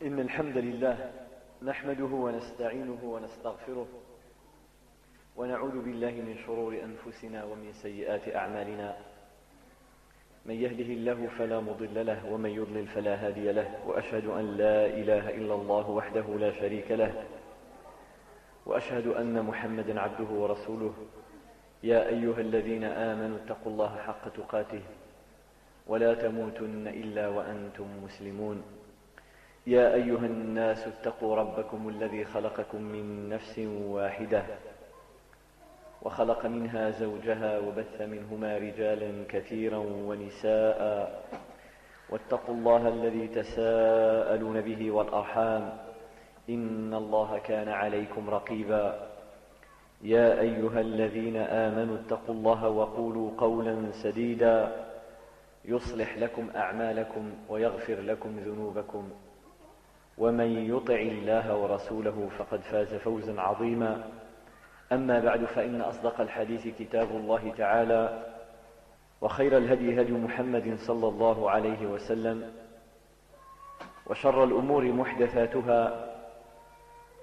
إن الحمد لله نحمده ونستعينه ونستغفره ونعوذ بالله من شرور أنفسنا ومن سيئات أعمالنا من يهده الله فلا مضل له ومن يضلل فلا هادي له وأشهد أن لا إله إلا الله وحده لا شريك له وأشهد أن محمدا عبده ورسوله يا أيها الذين آمنوا اتقوا الله حق تقاته ولا تموتن إلا وأنتم مسلمون يا أيها الناس اتقوا ربكم الذي خلقكم من نفس واحدة وخلق منها زوجها وبث منهما رجالا كثيرا ونساء واتقوا الله الذي تساءلون به والأرحام إن الله كان عليكم رقيبا يا أيها الذين آمنوا اتقوا الله وقولوا قولا سديدا يصلح لكم أعمالكم ويغفر لكم ذنوبكم ومن يطع الله ورسوله فقد فاز فوزا عظيما أما بعد فإن أصدق الحديث كتاب الله تعالى وخير الهدي هدي محمد صلى الله عليه وسلم وشر الأمور محدثاتها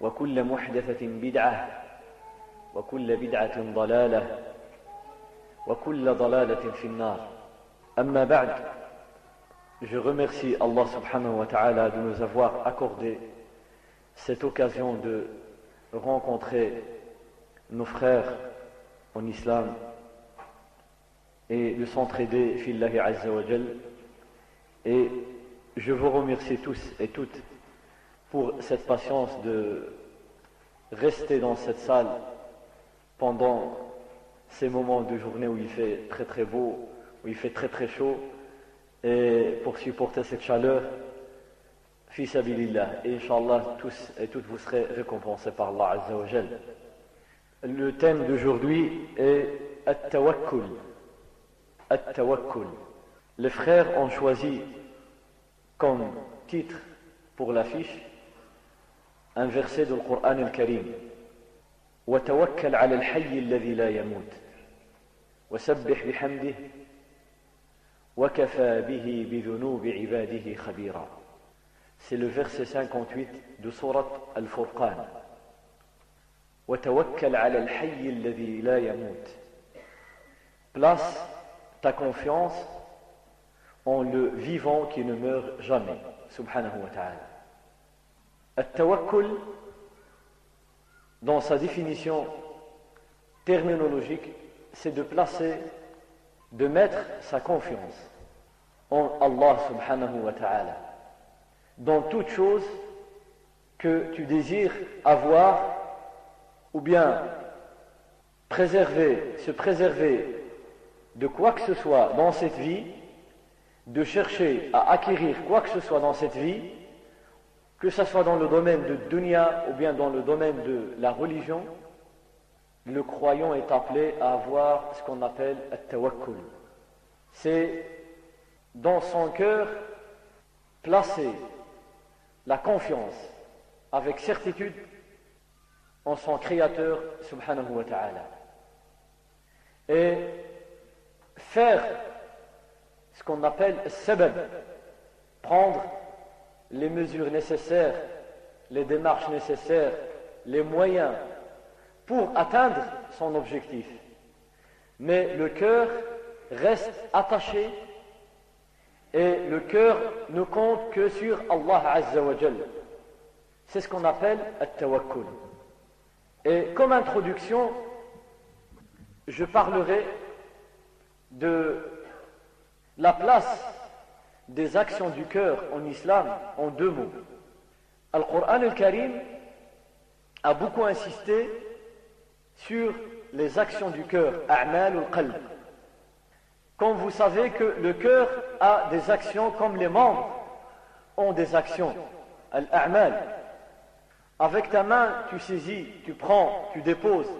وكل محدثة بدعة وكل بدعة ضلالة وكل ضلالة في النار أما بعد. Je remercie Allah subhanahu wa ta'ala de nous avoir accordé cette occasion de rencontrer nos frères en islam et de s'entraider fillahi azza wa jal. Et je vous remercie tous et toutes pour cette patience de rester dans cette salle pendant ces moments de journée où il fait très très beau, où il fait très très chaud, et pour supporter cette chaleur, fi sabilillah. Et Inch'Allah, tous et toutes vous serez récompensés par Allah Azza wa Jal. Le thème d'aujourd'hui est At-Tawakkul. At-Tawakkul. Les frères ont choisi comme titre pour l'affiche un verset du Coran al-Karim. وَتَوَكَّلْ عَلَى الْحَيِّ الَّذِي لَا يَمُوتُ وَسَبِّحْ بِحَمْدِهِ وَكَفَى بِهِ بِذُنُوبِ عِبَادِهِ خَبِيرًا. C'est le verset 58 de Surat Al-Furqan. وَتَوَكَّلْ عَلَى الْحَيِّ الَّذِي لَا يَمُوتُ. Place ta confiance en le vivant qui ne meurt jamais, subhanahu wa ta'ala. At-tawakkul, dans sa définition terminologique, c'est de placer, de mettre sa confiance en Allah subhanahu wa ta'ala dans toute chose que tu désires avoir ou bien se préserver de quoi que ce soit dans cette vie, de chercher à acquérir quoi que ce soit dans cette vie, que ce soit dans le domaine de dunya ou bien dans le domaine de la religion. Le croyant est appelé à avoir ce qu'on appelle at-tawakkul. C'est dans son cœur placer la confiance avec certitude en son Créateur subhanahu wa ta'ala et faire ce qu'on appelle sabab, prendre les mesures nécessaires, les démarches nécessaires, les moyens pour atteindre son objectif. Mais le cœur reste attaché et le cœur ne compte que sur Allah Azza wa Jal. C'est ce qu'on appelle At-Tawakkul. Et comme introduction, je parlerai de la place des actions du cœur en islam en deux mots. Al-Qur'an al-Karim a beaucoup insisté sur les actions du cœur, a'mal al-qalb. Comme vous savez que le cœur a des actions comme les membres ont des actions, al-a'mal. Avec ta main, tu saisis, tu prends, tu déposes.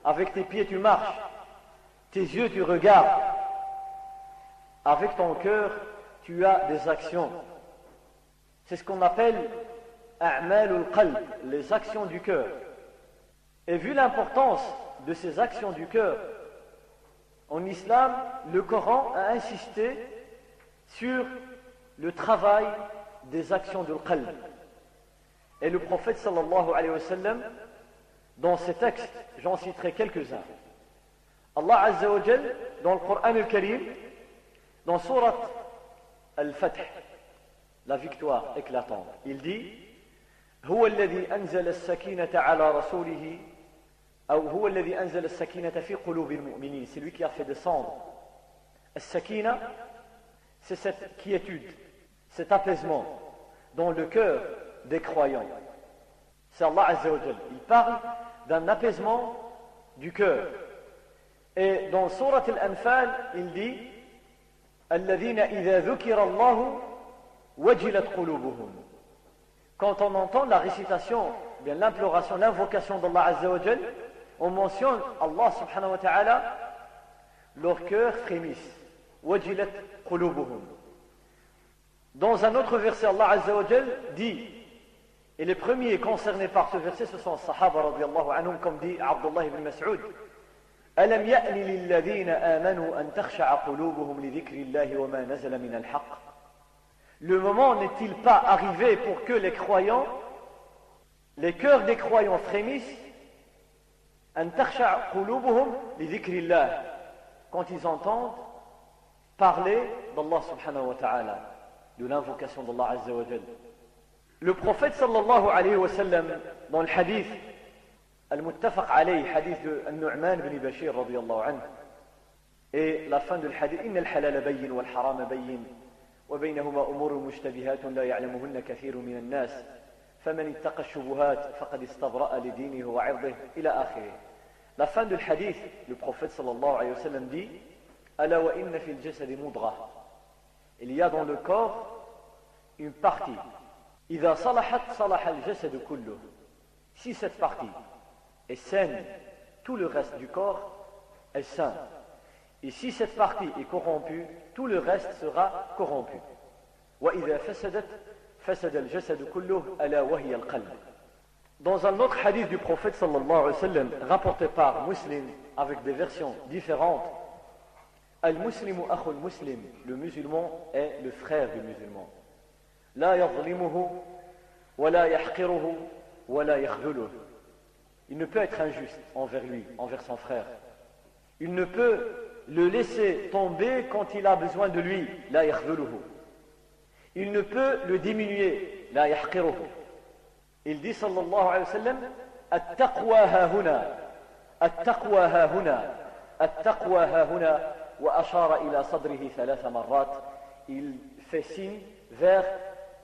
Avec tes pieds, tu marches. Tes yeux, tu regardes. Avec ton cœur, tu as des actions. C'est ce qu'on appelle a'mal al-qalb, les actions du cœur. Et vu l'importance de ces actions du cœur, en islam, le Coran a insisté sur le travail des actions de qalb, Et le prophète sallallahu alayhi wa sallam, dans ces textes, j'en citerai quelques-uns. Allah Azza wa Jal, dans le Coran al-Karim, dans Surat al-Fath, la victoire éclatante, il dit هو الذي أنزل السكينة على رسوله أو هو الذي أنزل السكينة في قلوب المؤمنين. C'est lui qui a fait descendre السكينة, c'est cette quiétude, cet apaisement dans le cœur des croyants. C'est Allah Azza wa Jal. Il parle d'un apaisement du cœur. Et dans Surat al-Anfal, il dit الذين إذا ذكر الله وجلت قلوبهم. Quand on entend la récitation, bien l'imploration, l'invocation d'Allah Azza wa Jal, on mentionne Allah subhanahu wa ta'ala, leur cœur frémisse. Wajilat qulubuhum. Dans un autre verset, Allah Azza wa Jal dit, et les premiers concernés par ce verset, ce sont les Sahaba radiyallahu anhum, comme dit Abdullah ibn Mas'ud. ألم يأن للذين آمنوا أن تخشع قلوبهم لذكر الله وما نزل من الحق. Le moment n'est-il pas arrivé pour que les croyants, les cœurs des croyants frémissent, أن تخشع قلوبهم لذكر الله, quand ils entendent parler d'Allah subhanahu wa ta'ala, de l'invocation d'Allah Azza wa Jal. Le prophète sallallahu alayhi wa sallam, dans le hadith al-muttafaq alayhi, hadith de Nu'man ibn Bashir radiyallahu anhu, et la fin du hadith, إن الحلال بين والحرام بين وبينهما أمور مشتبهات لا يعلمهن كثير من الناس فمن اتقى الشبهات فقد استبرأ لدينه وعرضه إلى آخره. La fin du hadith, le prophète sallallahu alayhi wa sallam dit ألا وإن في الجسد مضغة. Il y a dans le corps une partie. إذا صلحت صلح الجسد كله. Si cette partie est saine, tout le reste du corps est sain. Et si cette partie est corrompue, tout le reste sera corrompu. وإذا فسدت فسد الجسد كله ألا وهي القلب. Dans un autre hadith du prophète sallallahu alayhi wa sallam, rapporté par Muslim avec des versions différentes, Al-Muslimu akhul Muslim, le musulman est le frère du musulman. La yadhlimuhu wa la yahqiruhu wa la yakhdhuluhu. Il ne peut être injuste envers lui, envers son frère. Il ne peut le laisser tomber quand il a besoin de lui, la yakhdhuluhu. Il ne peut le diminuer, la yahqiruhu. Il dit sallallahu alayhi wa sallam, at-taqwa ha-huna, at-taqwa ha-huna, at-taqwa ha-huna, wa ashara ila sadrihi thalatha marrat. Il fait signe vers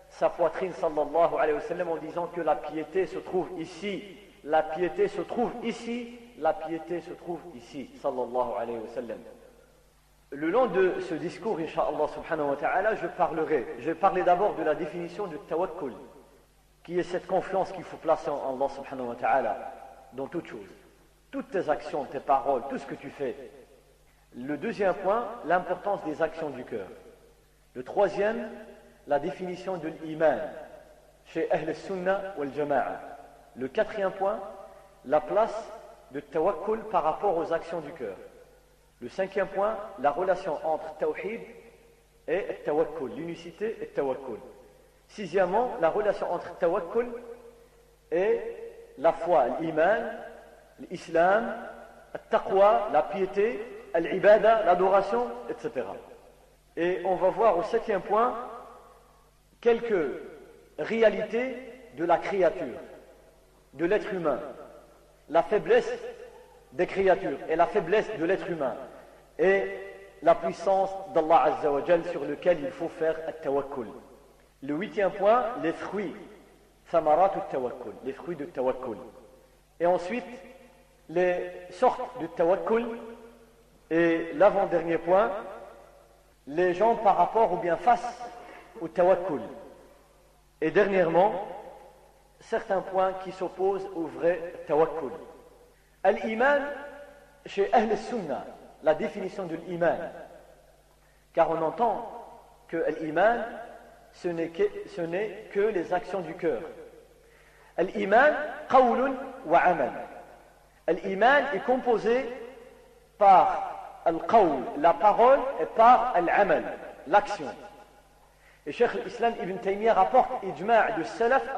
sa poitrine sallallahu alayhi wa sallam en disant que la piété se trouve ici, la piété se trouve ici, la piété se trouve ici, sallallahu alayhi wa sallam. Le long de ce discours, incha'Allah subhanahu wa ta'ala, je vais parler d'abord de la définition du tawakkul, qui est cette confiance qu'il faut placer en Allah subhanahu wa ta'ala dans toutes choses, toutes tes actions, tes paroles, tout ce que tu fais. Le deuxième point, l'importance des actions du cœur. Le troisième, la définition de l'iman chez Ahl al-Sunnah wal Jama'a. Le quatrième point, la place de tawakkul par rapport aux actions du cœur. Le cinquième point, la relation entre tawhid et tawakkul, l'unicité et tawakkul. Sixièmement, la relation entre tawakkul et la foi, l'iman, l'islam, le taqwa, la piété, l'ibada, l'adoration, etc. Et on va voir au septième point quelques réalités de la créature, de l'être humain, la faiblesse des créatures et la faiblesse de l'être humain et la puissance d'Allah Azza wa Jal sur lequel il faut faire at-tawakkul. Le huitième point, les fruits, thamarat at-tawakkul, les fruits de tawakkul. Et ensuite, les sortes de tawakkul. Et l'avant-dernier point, les gens par rapport ou bien face au tawakkul. Et dernièrement, certains points qui s'opposent au vrai tawakkul. Al-iman, chez Ahl al-Sunnah, la définition de l'iman. Car on entend que l'iman, ce n'est que les actions du cœur. Al-iman, qawlun wa amal. Al-iman est composé par al-qawl, la parole, et par al-amal, l'action. Et Cheikh l'Islam Ibn Taymiyyah rapporte ijma' de salaf